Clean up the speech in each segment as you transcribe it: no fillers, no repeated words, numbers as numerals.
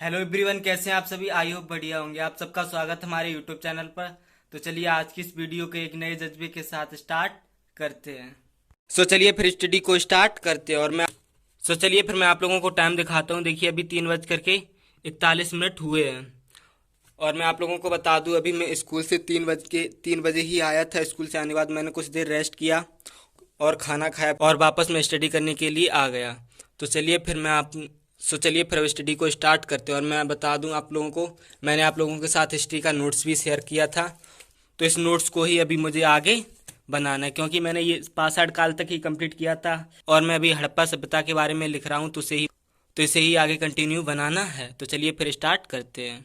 Hello everyone, कैसे हैं आप सभी। आई होप बढ़िया होंगे। आप सबका स्वागत हमारे यूट्यूब चैनल पर। तो चलिए आज की इस वीडियो को एक नए जज्बे के साथ स्टार्ट करते हैं। चलिए फिर स्टडी को स्टार्ट करते हैं। चलिए फिर मैं आप लोगों को टाइम दिखाता हूँ। देखिए अभी 3:41 हुए हैं। और मैं आप लोगों को बता दूं, अभी मैं स्कूल से 3 बजे ही आया था। स्कूल से आने के बाद मैंने कुछ देर रेस्ट किया और खाना खाया और वापस मैं स्टडी करने के लिए आ गया। तो चलिए फिर मैं आप सो चलिए फिर अब स्टडी को स्टार्ट करते हैं। और मैं बता दूं आप लोगों को, मैंने आप लोगों के साथ हिस्ट्री का नोट्स भी शेयर किया था। तो इस नोट्स को ही अभी मुझे आगे बनाना है, क्योंकि मैंने ये पाषाण काल तक ही कंप्लीट किया था और मैं अभी हड़प्पा सभ्यता के बारे में लिख रहा हूँ। तो इसे ही आगे कंटिन्यू बनाना है। तो चलिए फिर स्टार्ट करते हैं।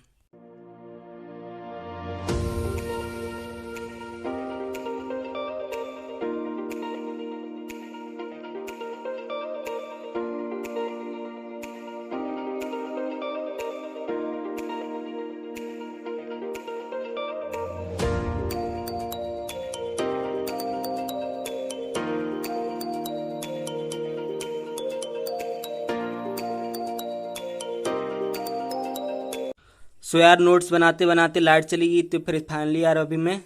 यार नोट्स बनाते बनाते लाइट चली गई, तो फिर फाइनली यार अभी मैं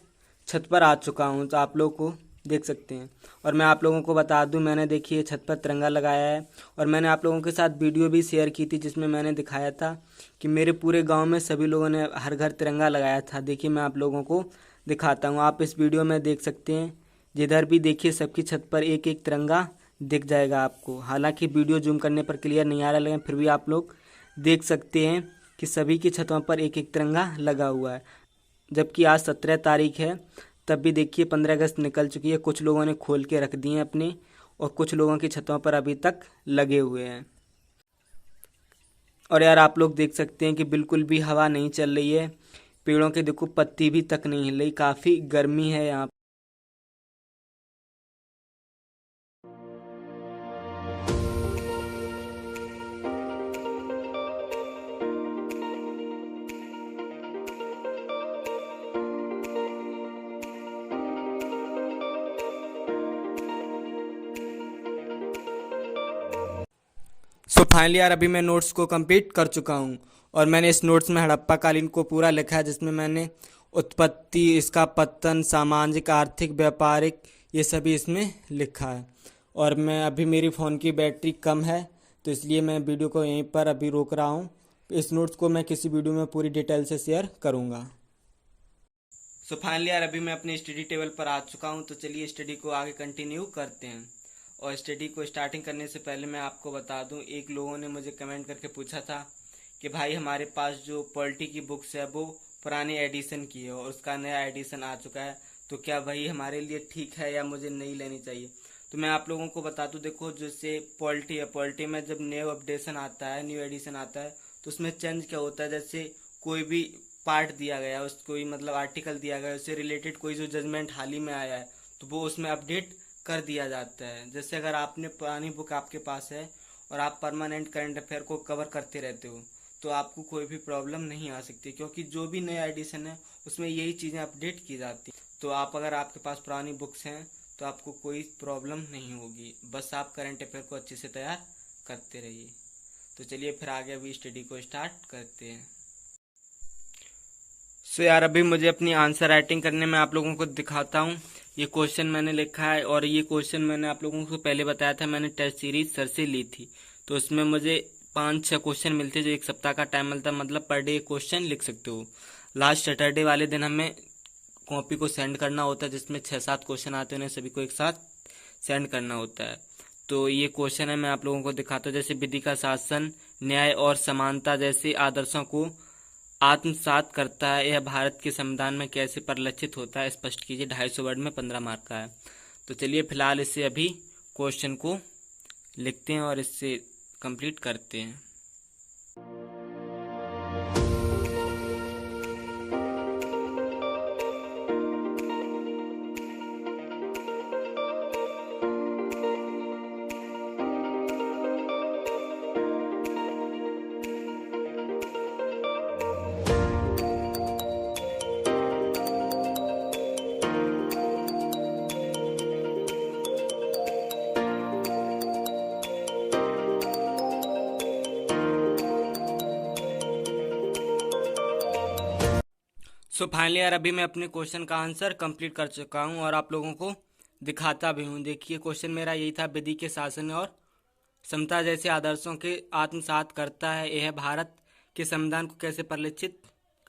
छत पर आ चुका हूँ। तो आप लोग को देख सकते हैं। और मैं आप लोगों को बता दूं, मैंने देखिए छत पर तिरंगा लगाया है। और मैंने आप लोगों के साथ वीडियो भी शेयर की थी, जिसमें मैंने दिखाया था कि मेरे पूरे गांव में सभी लोगों ने हर घर तिरंगा लगाया था। देखिए मैं आप लोगों को दिखाता हूँ, आप इस वीडियो में देख सकते हैं। जिधर भी देखिए सबकी छत पर एक एक तिरंगा दिख जाएगा आपको। हालांकि वीडियो जूम करने पर क्लियर नहीं आ रहा, लेकिन फिर भी आप लोग देख सकते हैं कि सभी की छतों पर एक एक तिरंगा लगा हुआ है। जबकि आज 17 तारीख है, तब भी देखिए 15 अगस्त निकल चुकी है। कुछ लोगों ने खोल के रख दिए हैं अपने, और कुछ लोगों की छतों पर अभी तक लगे हुए हैं। और यार आप लोग देख सकते हैं कि बिल्कुल भी हवा नहीं चल रही है। पेड़ों के देखो पत्ती भी तक नहीं हिल रही, काफ़ी गर्मी है यहाँ। फाइनली यार अभी मैं नोट्स को कंप्लीट कर चुका हूँ। और मैंने इस नोट्स में हड़प्पा कालीन को पूरा लिखा है, जिसमें मैंने उत्पत्ति, इसका पतन, सामाजिक, आर्थिक, व्यापारिक, ये सभी इसमें लिखा है। और मैं अभी मेरी फ़ोन की बैटरी कम है, तो इसलिए मैं वीडियो को यहीं पर अभी रोक रहा हूँ। इस नोट्स को मैं किसी वीडियो में पूरी डिटेल से शेयर करूँगा। फाइनली यार अभी मैं अपने स्टडी टेबल पर आ चुका हूँ। तो चलिए स्टडी को आगे कंटिन्यू करते हैं। और स्टडी को स्टार्टिंग करने से पहले मैं आपको बता दूं, एक लोगों ने मुझे कमेंट करके पूछा था कि भाई हमारे पास जो पॉलिटी की बुक्स है वो पुराने एडिशन की है और उसका नया एडिशन आ चुका है, तो क्या भाई हमारे लिए ठीक है या मुझे नई लेनी चाहिए। तो मैं आप लोगों को बता दूं, देखो जैसे पॉलिटी है, पॉलिटी में जब न्यू अपडेशन आता है, न्यू एडिशन आता है, तो उसमें चेंज क्या होता है, जैसे कोई भी पार्ट दिया गया है, उस कोई मतलब आर्टिकल दिया गया है, उससे रिलेटेड कोई जो जजमेंट हाल ही में आया है, तो वो उसमें अपडेट कर दिया जाता है। जैसे अगर आपने पुरानी बुक आपके पास है और आप परमानेंट करंट अफेयर को कवर करते रहते हो, तो आपको कोई भी प्रॉब्लम नहीं आ सकती, क्योंकि जो भी नया एडिशन है उसमें यही चीज़ें अपडेट की जाती हैं। तो आप अगर आपके पास पुरानी बुक्स हैं तो आपको कोई प्रॉब्लम नहीं होगी, बस आप करंट अफेयर को अच्छे से तैयार करते रहिए। तो चलिए फिर आगे अभी स्टडी को स्टार्ट करते हैं। यार अभी मुझे अपनी आंसर राइटिंग करने में आप लोगों को दिखाता हूँ। ये क्वेश्चन मैंने लिखा है, और ये क्वेश्चन मैंने आप लोगों को पहले बताया था, मैंने टेस्ट सीरीज सर से ली थी। तो उसमें मुझे 5-6 क्वेश्चन मिलते, जो एक सप्ताह का टाइम मिलता, मतलब पर डे क्वेश्चन लिख सकते हो। लास्ट सैटरडे वाले दिन हमें कॉपी को सेंड करना होता है, जिसमें 6-7 क्वेश्चन आते हैं, उन्हें सभी को एक साथ सेंड करना होता है। तो ये क्वेश्चन है, मैं आप लोगों को दिखाता हूँ। जैसे विधि का शासन, न्याय और समानता जैसे आदर्शों को आत्मसात करता है, यह भारत के संविधान में कैसे परिलक्षित होता है, स्पष्ट कीजिए। 250 वर्ड में 15 मार्क का है। तो चलिए फिलहाल इसे अभी क्वेश्चन को लिखते हैं और इससे कंप्लीट करते हैं। सो फाइनली यार अभी मैं अपने क्वेश्चन का आंसर कंप्लीट कर चुका हूँ और आप लोगों को दिखाता भी हूँ। देखिए क्वेश्चन मेरा यही था, विधि के शासन और समता जैसे आदर्शों के आत्मसात करता है, यह भारत के संविधान को कैसे परिलक्षित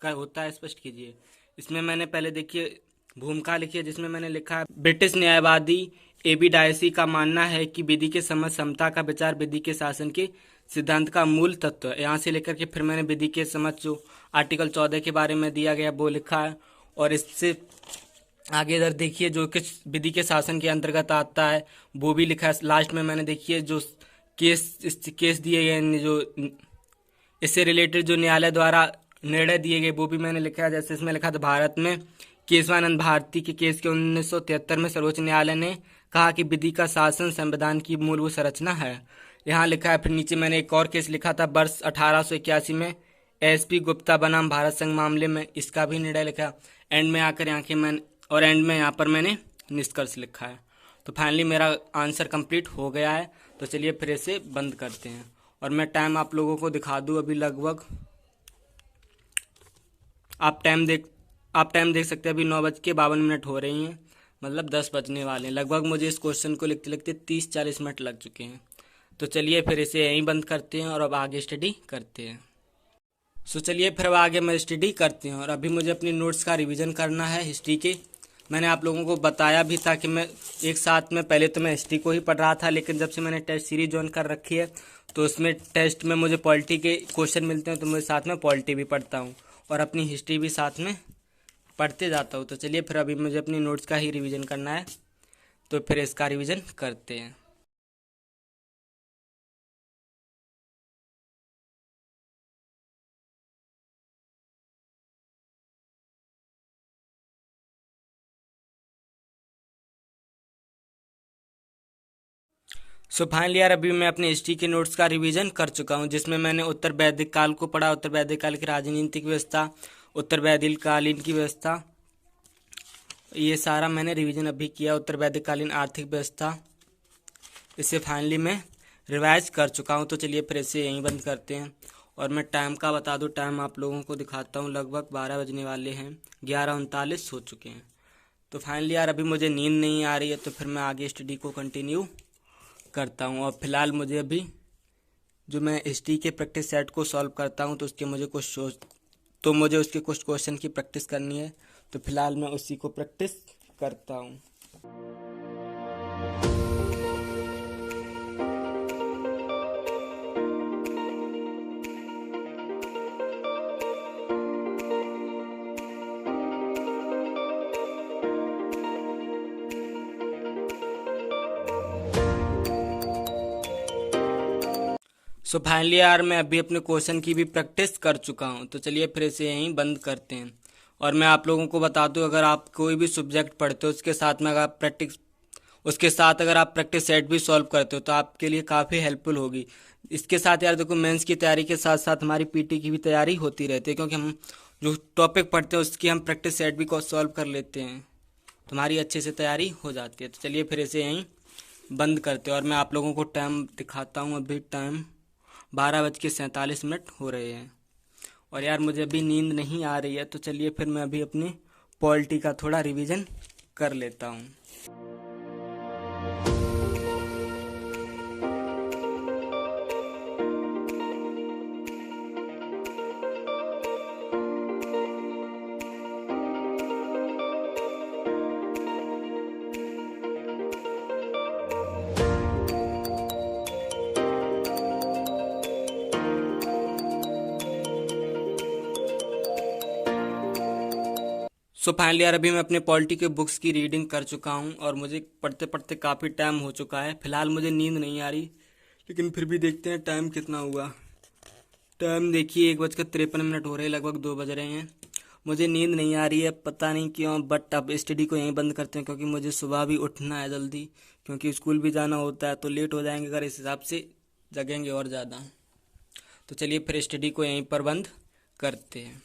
कर होता है, स्पष्ट कीजिए। इसमें मैंने पहले देखिए भूमिका लिखी है, जिसमें मैंने लिखा है ब्रिटिश न्यायवादी एबी डायसी का मानना है कि विधि के समझ समता का विचार विधि के शासन के सिद्धांत का मूल तत्व है। यहाँ से लेकर के फिर मैंने विधि के समझ जो आर्टिकल 14 के बारे में दिया गया वो लिखा है, और इससे आगे इधर देखिए जो किस विधि के शासन के अंतर्गत आता है वो भी लिखा है। लास्ट में मैंने देखिए जो केस दिए गए, जो इससे रिलेटेड जो न्यायालय द्वारा निर्णय दिए गए वो भी मैंने लिखा है। जैसे इसमें लिखा था, भारत में केशवानंद भारती के केस के 1973 में सर्वोच्च न्यायालय ने कहा कि विधि का शासन संविधान की मूलभूत संरचना है। यहाँ लिखा है। फिर नीचे मैंने एक और केस लिखा था वर्ष 1881 में एसपी गुप्ता बनाम भारत संघ मामले में, इसका भी निर्णय लिखा। एंड में आकर यहाँ के मैंने और एंड में यहाँ पर मैंने निष्कर्ष लिखा है। तो फाइनली मेरा आंसर कंप्लीट हो गया है। तो चलिए फिर इसे बंद करते हैं और मैं टाइम आप लोगों को दिखा दूँ। अभी लगभग आप टाइम देख सकते हैं, अभी 9:52 हो रही हैं, मतलब 10 बजने वाले हैं। लगभग मुझे इस क्वेश्चन को लिखते लिखते 30-40 मिनट लग चुके हैं। तो चलिए फिर इसे यहीं बंद करते हैं और अब आगे स्टडी करते हैं। सो चलिए फिर अब आगे मैं स्टडी करते हैं, और अभी मुझे अपनी नोट्स का रिवीजन करना है हिस्ट्री के। मैंने आप लोगों को बताया भी था कि मैं एक साथ में पहले तो मैं हिस्ट्री को ही पढ़ रहा था, लेकिन जब से मैंने टेस्ट सीरीज ज्वाइन कर रखी है तो उसमें टेस्ट में मुझे पॉलिटी के क्वेश्चन मिलते हैं, तो मैं साथ में पॉलिटी भी पढ़ता हूँ और अपनी हिस्ट्री भी साथ में पढ़ते जाता हूँ। तो चलिए फिर अभी मुझे अपनी नोट्स का ही रिवीजन करना है, तो फिर इसका रिवीजन करते हैं। सो फाइनली यार अभी मैं अपने हिस्ट्री के नोट्स का रिवीजन कर चुका हूँ, जिसमें मैंने उत्तर वैदिक काल को पढ़ा, उत्तर वैदिक काल की राजनीतिक व्यवस्था, उत्तर वैदिक कालीन की व्यवस्था, ये सारा मैंने रिवीजन अभी किया। उत्तर वैदिक कालीन आर्थिक व्यवस्था, इसे फाइनली मैं रिवाइज कर चुका हूँ। तो चलिए फिर इसे यहीं बंद करते हैं और मैं टाइम का बता दूँ, टाइम आप लोगों को दिखाता हूँ। लगभग 12 बजने वाले हैं, 11:39 हो चुके हैं। तो फाइनली यार अभी मुझे नींद नहीं आ रही है, तो फिर मैं आगे स्टडी को कंटिन्यू करता हूँ। और फिलहाल मुझे अभी जो मैं हिस्ट्री के प्रैक्टिस सेट को सॉल्व करता हूँ तो मुझे उसके कुछ क्वेश्चन की प्रैक्टिस करनी है। तो फिलहाल मैं उसी को प्रैक्टिस करता हूँ। सो फाइनली यार मैं अभी अपने क्वेश्चन की भी प्रैक्टिस कर चुका हूँ। तो चलिए फिर इसे यहीं बंद करते हैं। और मैं आप लोगों को बता दूँ, अगर आप कोई भी सब्जेक्ट पढ़ते हो उसके साथ अगर आप प्रैक्टिस सेट भी सॉल्व करते हो तो आपके लिए काफ़ी हेल्पफुल होगी। इसके साथ यार देखो, मेंस की तैयारी के साथ साथ हमारी पीटी की भी तैयारी होती रहती है, क्योंकि हम जो टॉपिक पढ़ते हैं उसकी हम प्रैक्टिस सेट भी सॉल्व कर लेते हैं, तो हमारी अच्छे से तैयारी हो जाती है। तो चलिए फिर इसे यहीं बंद करते हैं और मैं आप लोगों को टाइम दिखाता हूँ। अभी टाइम 12:47 हो रहे हैं और यार मुझे अभी नींद नहीं आ रही है। तो चलिए फिर मैं अभी अपनी पॉलिटी का थोड़ा रिवीजन कर लेता हूँ। सो फाइनली यार अभी मैं अपने पॉलिटी के बुक्स की रीडिंग कर चुका हूँ और मुझे पढ़ते पढ़ते काफ़ी टाइम हो चुका है। फिलहाल मुझे नींद नहीं आ रही, लेकिन फिर भी देखते हैं टाइम कितना हुआ। टाइम देखिए 1:53 हो रहे हैं, लगभग 2 बज रहे हैं। मुझे नींद नहीं आ रही है, पता नहीं क्यों, बट अब स्टडी को यहीं बंद करते हैं, क्योंकि मुझे सुबह भी उठना है जल्दी, क्योंकि स्कूल भी जाना होता है। तो लेट हो जाएंगे अगर इस हिसाब से जगेंगे और ज़्यादा। तो चलिए फिर स्टडी को यहीं पर बंद करते हैं।